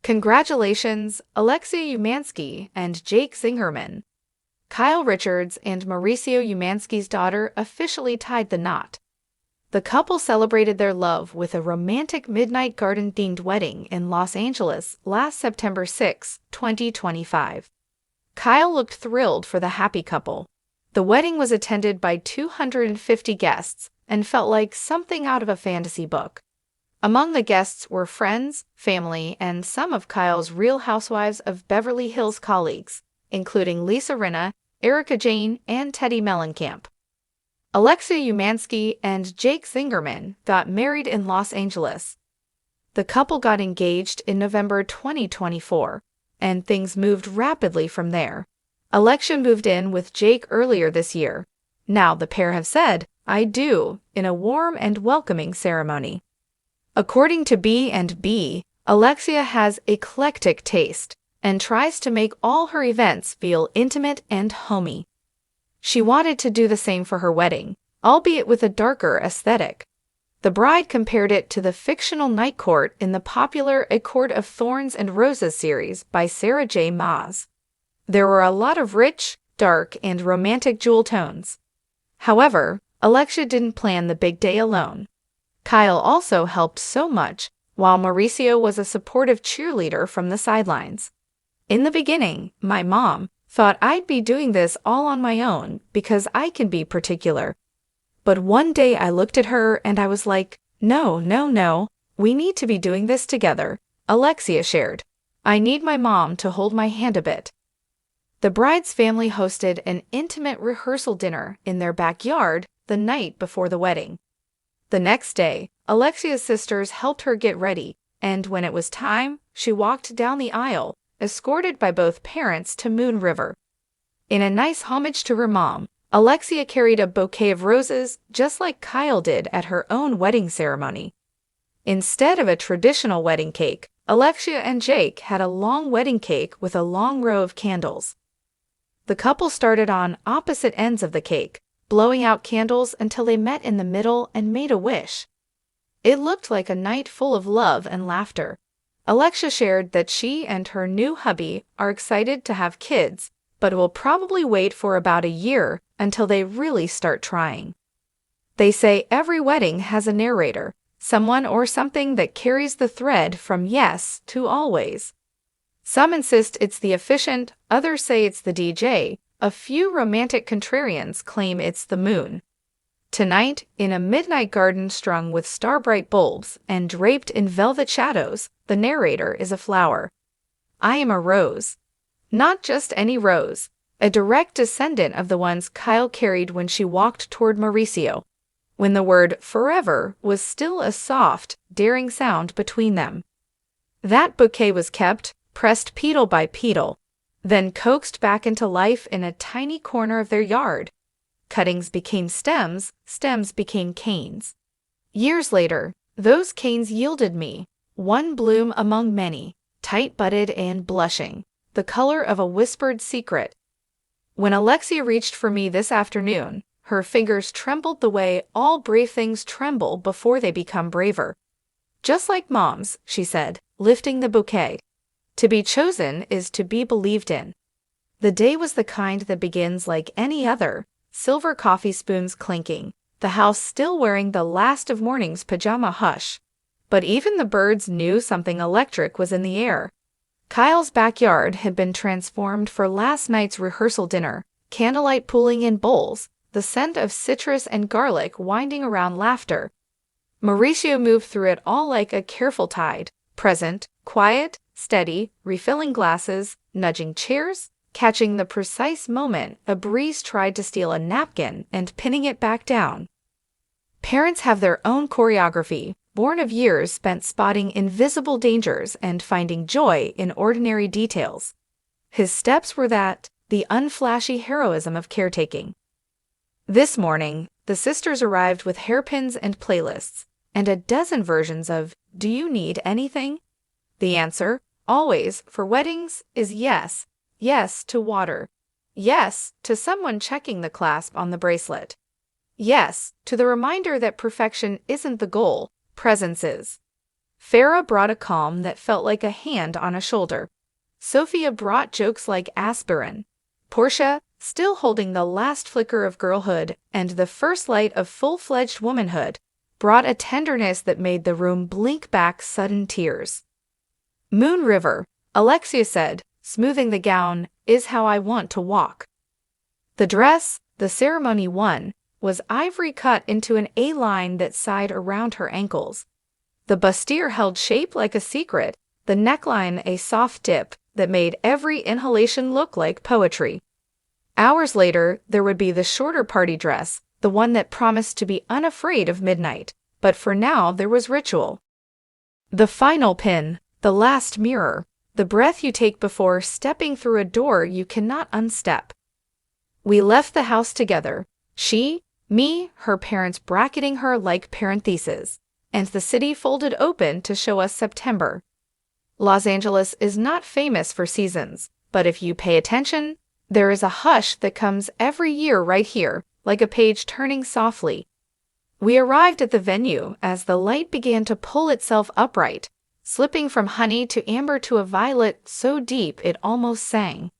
Congratulations, Alexia Umansky and Jake Zingerman. Kyle Richards and Mauricio Umansky's daughter officially tied the knot. The couple celebrated their love with a romantic Midnight Garden-themed wedding in Los Angeles last September 6, 2025. Kyle looked thrilled for the happy couple. The wedding was attended by 250 guests and felt like something out of a fantasy book. Among the guests were friends, family, and some of Kyle's Real Housewives of Beverly Hills colleagues, including Lisa Rinna, Erica Jane, and Teddy Mellencamp. Alexia Umansky and Jake Zingerman got married in Los Angeles. The couple got engaged in November 2024, and things moved rapidly from there. Alexia moved in with Jake earlier this year. Now the pair have said, "I do," in a warm and welcoming ceremony. According to B&B, Alexia has eclectic taste and tries to make all her events feel intimate and homey. She wanted to do the same for her wedding, albeit with a darker aesthetic. The bride compared it to the fictional night court in the popular A Court of Thorns and Roses series by Sarah J. Maas. There were a lot of rich, dark, and romantic jewel tones. However, Alexia didn't plan the big day alone. Kyle also helped so much, while Mauricio was a supportive cheerleader from the sidelines. "In the beginning, my mom thought I'd be doing this all on my own because I can be particular. But one day I looked at her and I was like, no, we need to be doing this together," Alexia shared. "I need my mom to hold my hand a bit." The bride's family hosted an intimate rehearsal dinner in their backyard the night before the wedding. The next day, Alexia's sisters helped her get ready, and when it was time, she walked down the aisle, escorted by both parents to Moon River. In a nice homage to her mom, Alexia carried a bouquet of roses just like Kyle did at her own wedding ceremony. Instead of a traditional wedding cake, Alexia and Jake had a long wedding cake with a long row of candles. The couple started on opposite ends of the cake, blowing out candles until they met in the middle and made a wish. It looked like a night full of love and laughter. Alexia shared that she and her new hubby are excited to have kids, but will probably wait for about a year until they really start trying. They say every wedding has a narrator, someone or something that carries the thread from yes to always. Some insist it's the officiant, others say it's the DJ. A few romantic contrarians claim it's the moon. Tonight, in a midnight garden strung with star-bright bulbs and draped in velvet shadows, the narrator is a flower. "I am a rose. Not just any rose, a direct descendant of the ones Kyle carried when she walked toward Mauricio, when the word forever was still a soft, daring sound between them. That bouquet was kept, pressed petal by petal, then coaxed back into life in a tiny corner of their yard. Cuttings became stems, stems became canes. Years later, those canes yielded me one bloom among many, tight-budded and blushing, the color of a whispered secret. When Alexia reached for me this afternoon, her fingers trembled the way all brave things tremble before they become braver. Just like moms," she said, lifting the bouquet. "To be chosen is to be believed in." The day was the kind that begins like any other, silver coffee spoons clinking, the house still wearing the last of morning's pajama hush. But even the birds knew something electric was in the air. Kyle's backyard had been transformed for last night's rehearsal dinner, candlelight pooling in bowls, the scent of citrus and garlic winding around laughter. Mauricio moved through it all like a careful tide, present, quiet, steady, refilling glasses, nudging chairs, catching the precise moment a breeze tried to steal a napkin and pinning it back down. Parents have their own choreography, born of years spent spotting invisible dangers and finding joy in ordinary details. His steps were the unflashy heroism of caretaking. This morning, the sisters arrived with hairpins and playlists, and a dozen versions of "Do you need anything?" The answer, always, for weddings, is yes. Yes to water. Yes to someone checking the clasp on the bracelet. Yes to the reminder that perfection isn't the goal, presence is. Farah brought a calm that felt like a hand on a shoulder. Sophia brought jokes like aspirin. Portia, still holding the last flicker of girlhood and the first light of full-fledged womanhood, brought a tenderness that made the room blink back sudden tears. Moon River, Alexia said, smoothing the gown, is how I want to walk. The dress, the ceremony one, was ivory cut into an A-line that sighed around her ankles. The bustier held shape like a secret, the neckline a soft dip that made every inhalation look like poetry. Hours later, there would be the shorter party dress, the one that promised to be unafraid of midnight, but for now there was ritual. The final pin, the last mirror, the breath you take before stepping through a door you cannot unstep. We left the house together, she, me, her parents bracketing her like parentheses, and the city folded open to show us September. Los Angeles is not famous for seasons, but if you pay attention, there is a hush that comes every year right here, like a page turning softly. We arrived at the venue as the light began to pull itself upright, slipping from honey to amber to a violet so deep it almost sang.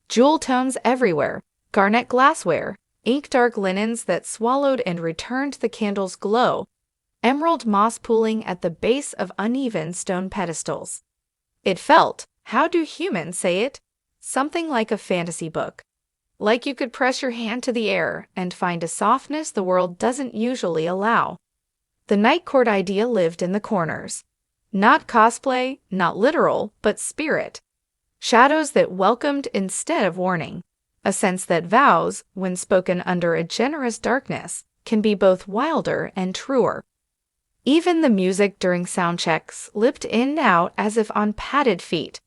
Jewel tones everywhere, garnet glassware, ink-dark linens that swallowed and returned the candle's glow, emerald moss pooling at the base of uneven stone pedestals. It felt, how do humans say it? Something like a fantasy book. Like you could press your hand to the air and find a softness the world doesn't usually allow. The night court idea lived in the corners. Not cosplay, not literal, but spirit. Shadows that welcomed instead of warning. A sense that vows, when spoken under a generous darkness, can be both wilder and truer. Even the music during sound checks slipped in and out as if on padded feet.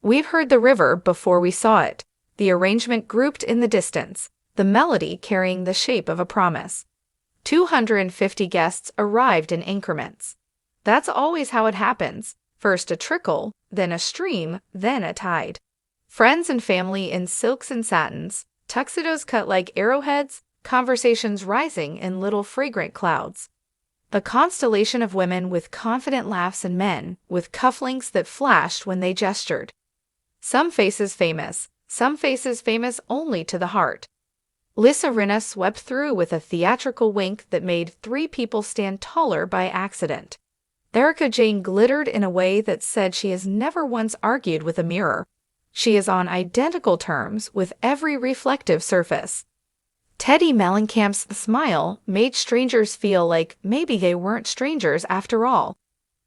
We've heard the river before we saw it, the arrangement grouped in the distance, the melody carrying the shape of a promise. 250 guests arrived in increments. That's always how it happens, first a trickle, then a stream, then a tide. Friends and family in silks and satins, tuxedos cut like arrowheads, conversations rising in little fragrant clouds. A constellation of women with confident laughs and men with cufflinks that flashed when they gestured. Some faces famous only to the heart. Lisa Rinna swept through with a theatrical wink that made 3 people stand taller by accident. Erica Jane glittered in a way that said she has never once argued with a mirror. She is on identical terms with every reflective surface. Teddy Mellencamp's smile made strangers feel like maybe they weren't strangers after all.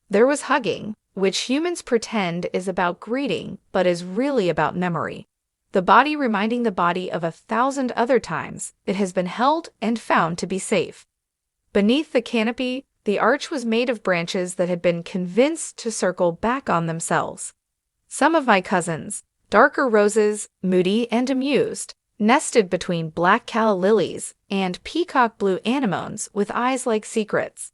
There was hugging, which humans pretend is about greeting but is really about memory. The body reminding the body of 1,000 other times it has been held and found to be safe. Beneath the canopy, the arch was made of branches that had been convinced to circle back on themselves. Some of my cousins, darker roses, moody and amused, nested between black calla lilies and peacock blue anemones with eyes like secrets.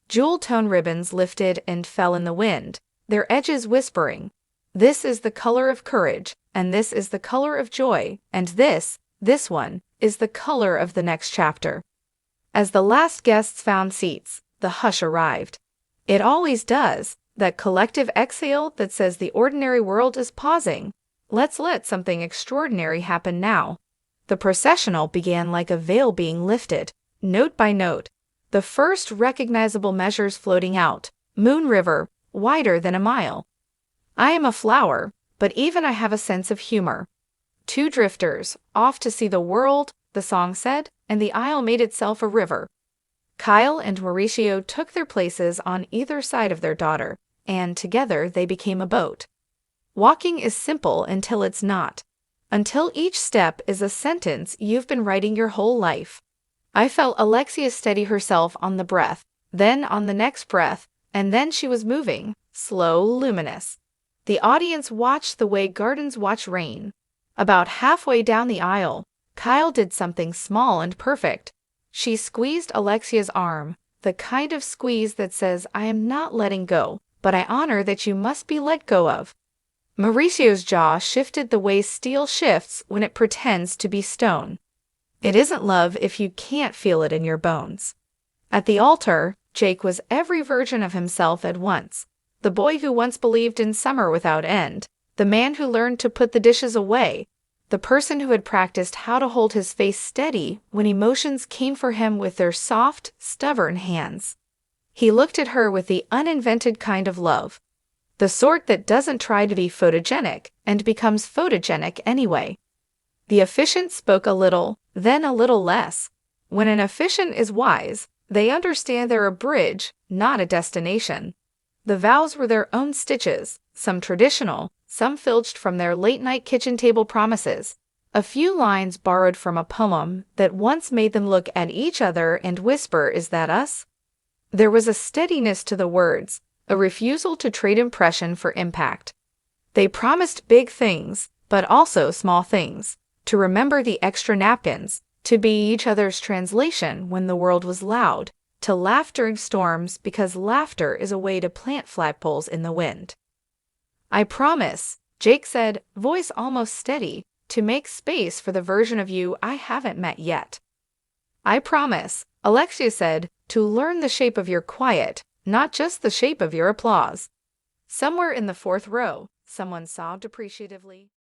Jewel-tone ribbons lifted and fell in the wind, their edges whispering, "This is the color of courage, and this is the color of joy, and this one, is the color of the next chapter." As the last guests found seats, the hush arrived. It always does, that collective exhale that says the ordinary world is pausing. Let's let something extraordinary happen now. The processional began like a veil being lifted, note by note, the first recognizable measures floating out. Moon River, wider than a mile. I am a flower, but even I have a sense of humor. 2 drifters, off to see the world, the song said, and the aisle made itself a river. Kyle and Mauricio took their places on either side of their daughter, and together they became a boat. Walking is simple until it's not. Until each step is a sentence you've been writing your whole life. I felt Alexia steady herself on the breath, then on the next breath, and then she was moving, slow, luminous. The audience watched the way gardens watch rain. About halfway down the aisle, Kyle did something small and perfect. She squeezed Alexia's arm, the kind of squeeze that says, "I am not letting go, but I honor that you must be let go of." Mauricio's jaw shifted the way steel shifts when it pretends to be stone. It isn't love if you can't feel it in your bones. At the altar, Jake was every version of himself at once, The boy who once believed in summer without end. The man who learned to put the dishes away. The person who had practiced how to hold his face steady when emotions came for him with their soft, stubborn hands. He looked at her with the uninvented kind of love. The sort that doesn't try to be photogenic and becomes photogenic anyway. The officiant spoke a little, then a little less. When an officiant is wise, they understand they're a bridge, not a destination. The vows were their own stitches, some traditional, some filched from their late-night kitchen table promises. A few lines borrowed from a poem that once made them look at each other and whisper, "Is that us?" There was a steadiness to the words, a refusal to trade impression for impact. They promised big things, but also small things. To remember the extra napkins, to be each other's translation when the world was loud, to laugh during storms because laughter is a way to plant flagpoles in the wind. "I promise," Jake said, voice almost steady, "to make space for the version of you I haven't met yet." "I promise," Alexia said, "to learn the shape of your quiet, not just the shape of your applause." Somewhere in the fourth row, someone sobbed appreciatively.